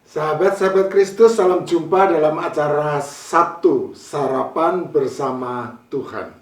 Sahabat-sahabat Kristus, salam jumpa dalam acara Sabtu, Sarapan Bersama Tuhan.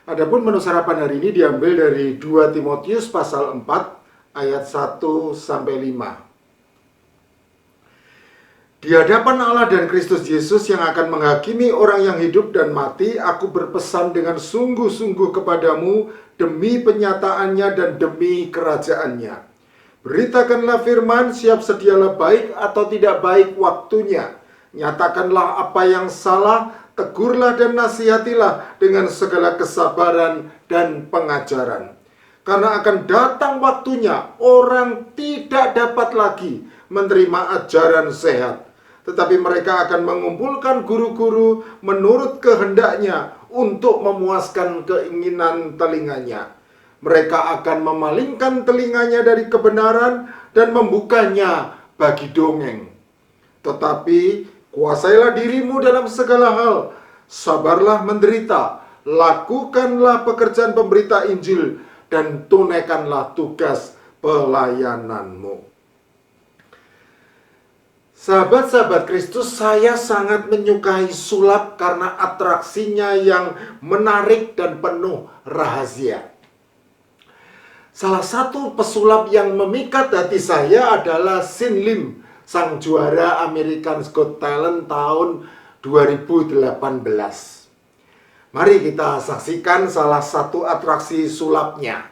Adapun menu sarapan hari ini diambil dari 2 Timotius pasal 4 ayat 1 sampai 5. Di hadapan Allah dan Kristus Yesus yang akan menghakimi orang yang hidup dan mati, aku berpesan dengan sungguh-sungguh kepadamu demi penyataannya dan demi kerajaannya. Beritakanlah firman, siap sedialah baik atau tidak baik waktunya. Nyatakanlah apa yang salah, tegurlah dan nasihatilah dengan segala kesabaran dan pengajaran. Karena akan datang waktunya orang tidak dapat lagi menerima ajaran sehat, tetapi mereka akan mengumpulkan guru-guru menurut kehendaknya untuk memuaskan keinginan telinganya. Mereka akan memalingkan telinganya dari kebenaran dan membukanya bagi dongeng. Tetapi kuasailah dirimu dalam segala hal, sabarlah menderita, lakukanlah pekerjaan pemberita Injil, dan tunaikanlah tugas pelayananmu. Sahabat-sahabat Kristus, saya sangat menyukai sulap karena atraksinya yang menarik dan penuh rahasia. Salah satu pesulap yang memikat hati saya adalah Sin Lim, sang juara American's Got Talent tahun 2018. Mari kita saksikan salah satu atraksi sulapnya.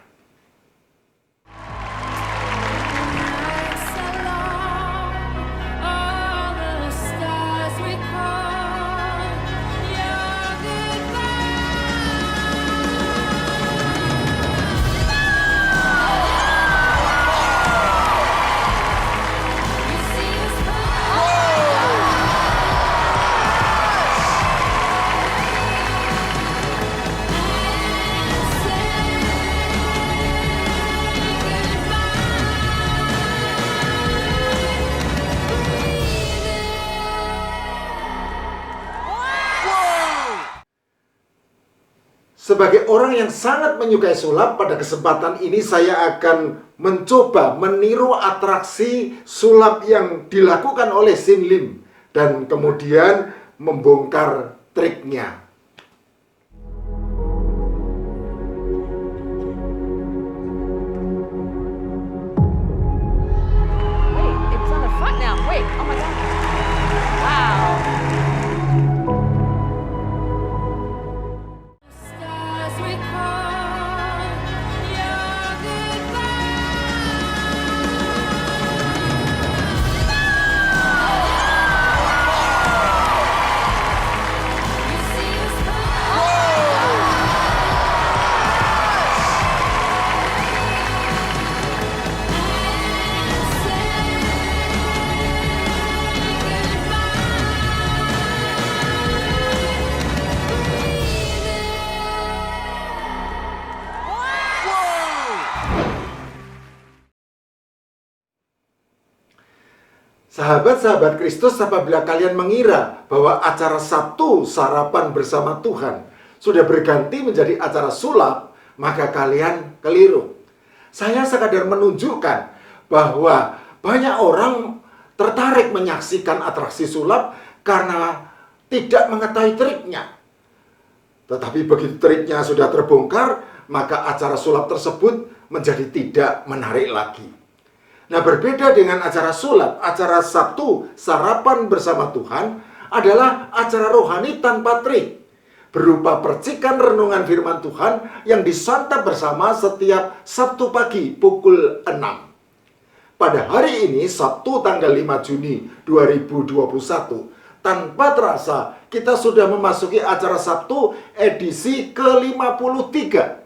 Sebagai orang yang sangat menyukai sulap, pada kesempatan ini saya akan mencoba meniru atraksi sulap yang dilakukan oleh Sin Lim dan kemudian membongkar triknya. Sahabat-sahabat Kristus, apabila kalian mengira bahwa acara Sabtu Sarapan Bersama Tuhan sudah berganti menjadi acara sulap, maka kalian keliru. Saya sekadar menunjukkan bahwa banyak orang tertarik menyaksikan atraksi sulap karena tidak mengetahui triknya. Tetapi begitu triknya sudah terbongkar, maka acara sulap tersebut menjadi tidak menarik lagi. Nah, berbeda dengan acara sulap, acara Sabtu Sarapan Bersama Tuhan adalah acara rohani tanpa trik, berupa percikan renungan firman Tuhan yang disantap bersama setiap Sabtu pagi pukul 6. Pada hari ini, Sabtu tanggal 5 Juni 2021, tanpa terasa kita sudah memasuki acara Sabtu edisi ke-53.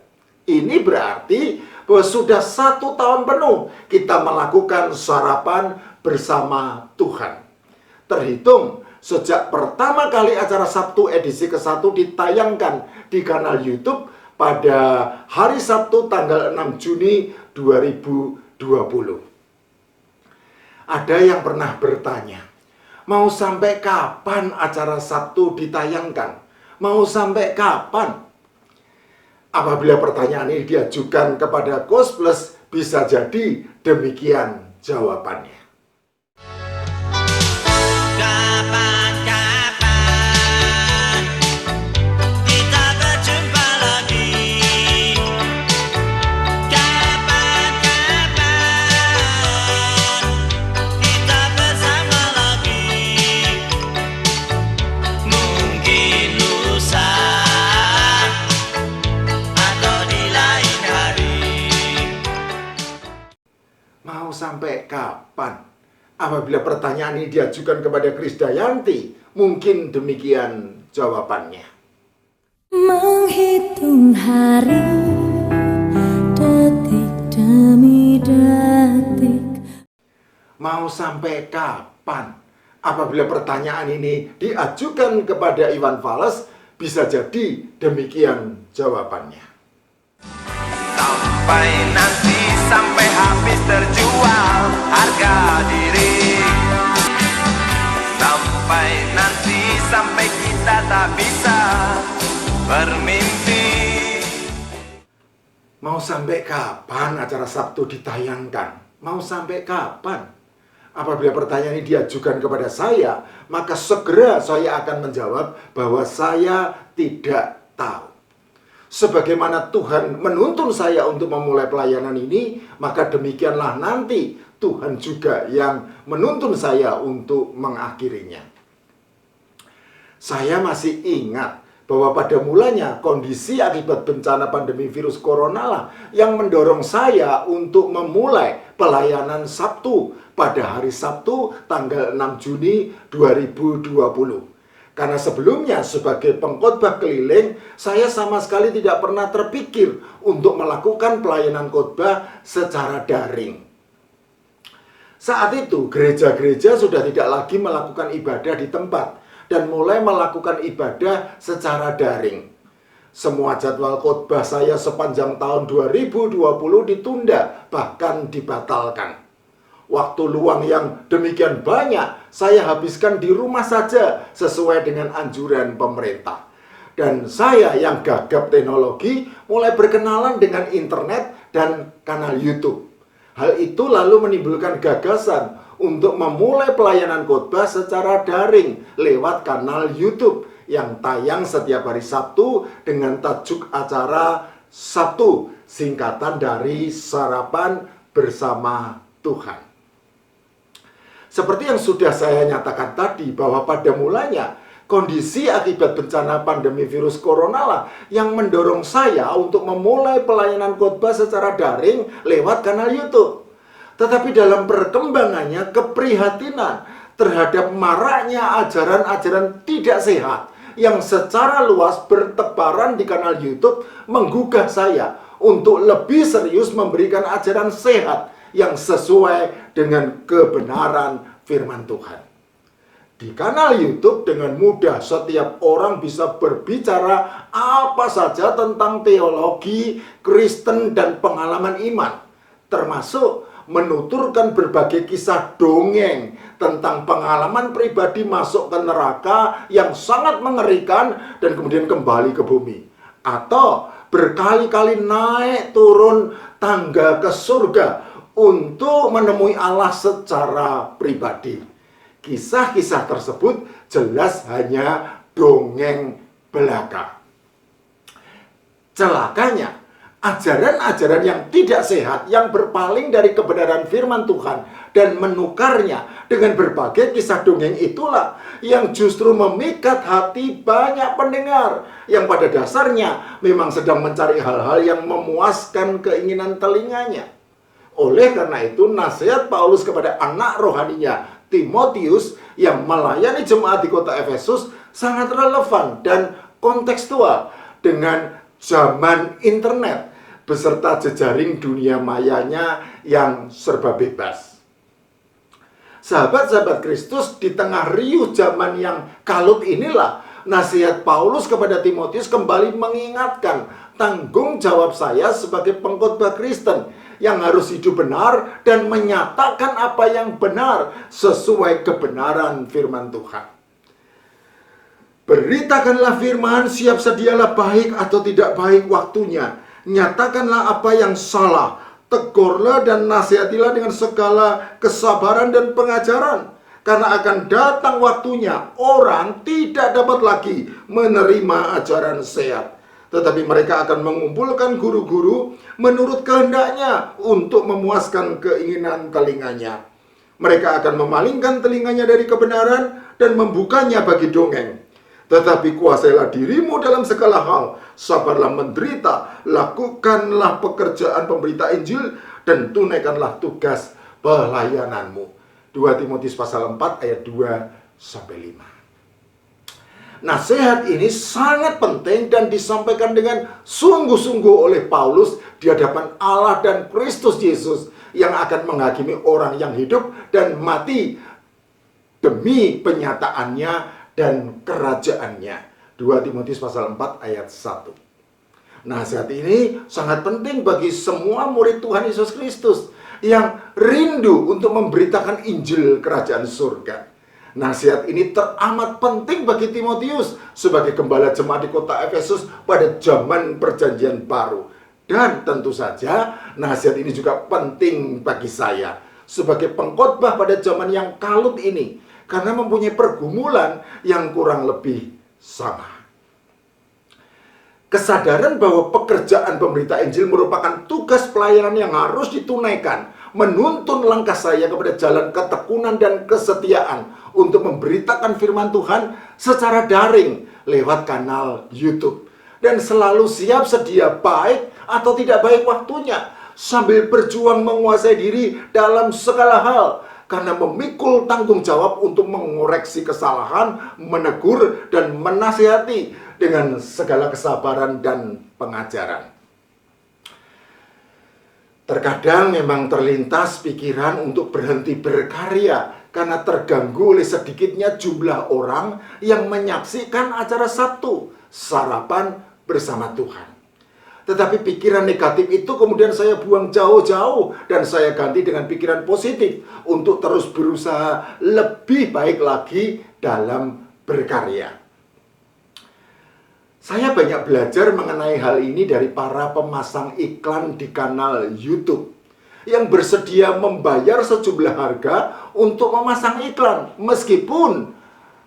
Ini berarti bahwa sudah 1 tahun penuh kita melakukan sarapan bersama Tuhan. Terhitung sejak pertama kali acara Sabtu edisi ke-1 ditayangkan di kanal YouTube pada hari Sabtu tanggal 6 Juni 2020. Ada yang pernah bertanya, mau sampai kapan acara Sabtu ditayangkan? Mau sampai kapan? Apabila pertanyaan ini diajukan kepada Ghost Plus, bisa jadi demikian jawabannya. Kapan-kapan kita berjumpa lagi. Kapan-kapan kita bersama lagi. Mungkin lusa atau di lain hari. Mau sampai kapan? Apabila pertanyaan ini diajukan kepada Krisdayanti, mungkin demikian jawabannya. Menghitung hari, detik demi detik. Mau sampai kapan? Apabila pertanyaan ini diajukan kepada Iwan Fals, bisa jadi demikian jawabannya. Sampai nanti, sampai habis terjual harga diri. Sampai nanti, sampai kita tak bisa bermimpi. Mau sampai kapan acara Sabtu ditayangkan? Mau sampai kapan? Apabila pertanyaan ini diajukan kepada saya, maka segera saya akan menjawab bahwa saya tidak tahu. Sebagaimana Tuhan menuntun saya untuk memulai pelayanan ini, maka demikianlah nanti Tuhan juga yang menuntun saya untuk mengakhirinya. Saya masih ingat bahwa pada mulanya kondisi akibat bencana pandemi virus corona lah yang mendorong saya untuk memulai pelayanan Sabtu pada hari Sabtu tanggal 6 Juni 2020. Karena sebelumnya sebagai pengkhotbah keliling, saya sama sekali tidak pernah terpikir untuk melakukan pelayanan khotbah secara daring. Saat itu gereja-gereja sudah tidak lagi melakukan ibadah di tempat dan mulai melakukan ibadah secara daring. Semua jadwal khotbah saya sepanjang tahun 2020 ditunda, bahkan dibatalkan. Waktu luang yang demikian banyak saya habiskan di rumah saja sesuai dengan anjuran pemerintah. Dan saya yang gagap teknologi mulai berkenalan dengan internet dan kanal YouTube. Hal itu lalu menimbulkan gagasan untuk memulai pelayanan khotbah secara daring lewat kanal YouTube yang tayang setiap hari Sabtu dengan tajuk acara Sabtu, singkatan dari Sarapan Bersama Tuhan. Seperti yang sudah saya nyatakan tadi, bahwa pada mulanya kondisi akibat bencana pandemi virus corona lah yang mendorong saya untuk memulai pelayanan khotbah secara daring lewat kanal YouTube. Tetapi dalam perkembangannya, keprihatinan terhadap maraknya ajaran-ajaran tidak sehat yang secara luas bertebaran di kanal YouTube menggugah saya untuk lebih serius memberikan ajaran sehat yang sesuai dengan kebenaran firman Tuhan. Di kanal YouTube dengan mudah setiap orang bisa berbicara apa saja tentang teologi, Kristen, dan pengalaman iman. Termasuk menuturkan berbagai kisah dongeng tentang pengalaman pribadi masuk ke neraka yang sangat mengerikan dan kemudian kembali ke bumi. Atau berkali-kali naik turun tangga ke surga untuk menemui Allah secara pribadi. Kisah-kisah tersebut jelas hanya dongeng belaka. Celakanya, ajaran-ajaran yang tidak sehat yang berpaling dari kebenaran firman Tuhan dan menukarnya dengan berbagai kisah dongeng itulah yang justru memikat hati banyak pendengar yang pada dasarnya memang sedang mencari hal-hal yang memuaskan keinginan telinganya. Oleh karena itu, nasihat Paulus kepada anak rohaninya Timotius yang melayani jemaat di kota Efesus sangat relevan dan kontekstual dengan zaman internet beserta jejaring dunia mayanya yang serba bebas. Sahabat-sahabat Kristus, di tengah riuh zaman yang kalut inilah nasihat Paulus kepada Timotius kembali mengingatkan tanggung jawab saya sebagai pengkhotbah Kristen yang harus hidup benar dan menyatakan apa yang benar sesuai kebenaran firman Tuhan. Beritakanlah firman, siap sedialah baik atau tidak baik waktunya. Nyatakanlah apa yang salah, tegurlah dan nasihatilah dengan segala kesabaran dan pengajaran. Karena akan datang waktunya orang tidak dapat lagi menerima ajaran sehat, tetapi mereka akan mengumpulkan guru-guru menurut kehendaknya untuk memuaskan keinginan telinganya. Mereka akan memalingkan telinganya dari kebenaran dan membukanya bagi dongeng. Tetapi kuasailah dirimu dalam segala hal, sabarlah menderita, lakukanlah pekerjaan pemberita Injil, dan tunaikanlah tugas pelayananmu. 2 Timotius pasal 4 ayat 2-5. Nasihat ini sangat penting dan disampaikan dengan sungguh-sungguh oleh Paulus di hadapan Allah dan Kristus Yesus yang akan menghakimi orang yang hidup dan mati demi penyataannya dan kerajaannya. 2 Timotius pasal 4 ayat 1. Nasihat ini sangat penting bagi semua murid Tuhan Yesus Kristus yang rindu untuk memberitakan Injil Kerajaan Surga. Nasihat ini teramat penting bagi Timotius sebagai gembala jemaat di kota Efesus pada zaman Perjanjian Baru. Dan tentu saja nasihat ini juga penting bagi saya sebagai pengkhotbah pada zaman yang kalut ini, karena mempunyai pergumulan yang kurang lebih sama. Kesadaran bahwa pekerjaan pemberita Injil merupakan tugas pelayanan yang harus ditunaikan, menuntun langkah saya kepada jalan ketekunan dan kesetiaan untuk memberitakan firman Tuhan secara daring lewat kanal YouTube. Dan selalu siap sedia baik atau tidak baik waktunya, sambil berjuang menguasai diri dalam segala hal, karena memikul tanggung jawab untuk mengoreksi kesalahan, menegur, dan menasihati dengan segala kesabaran dan pengajaran. Terkadang memang terlintas pikiran untuk berhenti berkarya karena terganggu oleh sedikitnya jumlah orang yang menyaksikan acara Sabtu, sarapan bersama Tuhan. Tetapi pikiran negatif itu kemudian saya buang jauh-jauh dan saya ganti dengan pikiran positif untuk terus berusaha lebih baik lagi dalam berkarya. Saya banyak belajar mengenai hal ini dari para pemasang iklan di kanal YouTube yang bersedia membayar sejumlah harga untuk memasang iklan, meskipun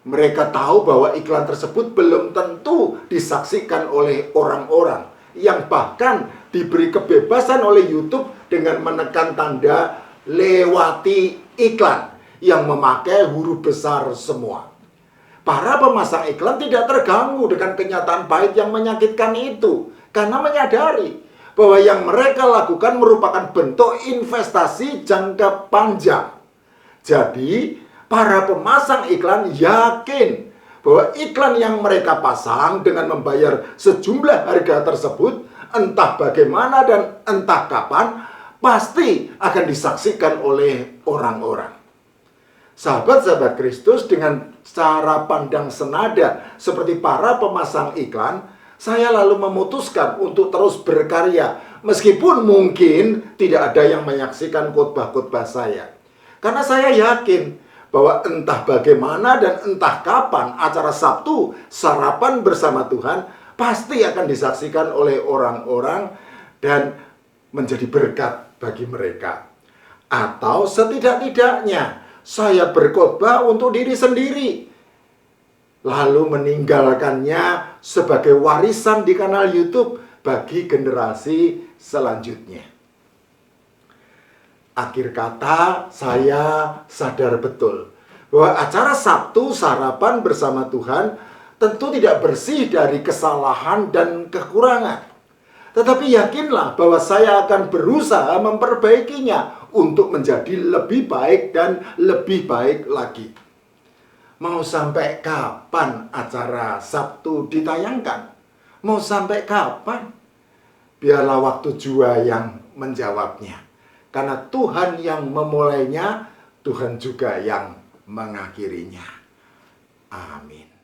mereka tahu bahwa iklan tersebut belum tentu disaksikan oleh orang-orang, yang bahkan diberi kebebasan oleh YouTube dengan menekan tanda lewati iklan yang memakai huruf besar semua. Para pemasang iklan tidak terganggu dengan kenyataan pahit yang menyakitkan itu, karena menyadari bahwa yang mereka lakukan merupakan bentuk investasi jangka panjang. Jadi, para pemasang iklan yakin bahwa iklan yang mereka pasang dengan membayar sejumlah harga tersebut, entah bagaimana dan entah kapan, pasti akan disaksikan oleh orang-orang. Sahabat-sahabat Kristus, dengan cara pandang senada seperti para pemasang iklan, saya lalu memutuskan untuk terus berkarya, meskipun mungkin tidak ada yang menyaksikan khotbah-khotbah saya. Karena saya yakin bahwa entah bagaimana dan entah kapan acara Sabtu, sarapan bersama Tuhan, pasti akan disaksikan oleh orang-orang dan menjadi berkat bagi mereka. Atau setidak-tidaknya saya berkhotbah untuk diri sendiri, lalu meninggalkannya sebagai warisan di kanal YouTube bagi generasi selanjutnya. Akhir kata, saya sadar betul bahwa acara Sabtu sarapan bersama Tuhan tentu tidak bersih dari kesalahan dan kekurangan. Tetapi yakinlah bahwa saya akan berusaha memperbaikinya untuk menjadi lebih baik dan lebih baik lagi. Mau sampai kapan acara Sabtu ditayangkan? Mau sampai kapan? Biarlah waktu jua yang menjawabnya. Karena Tuhan yang memulainya, Tuhan juga yang mengakhirinya. Amin.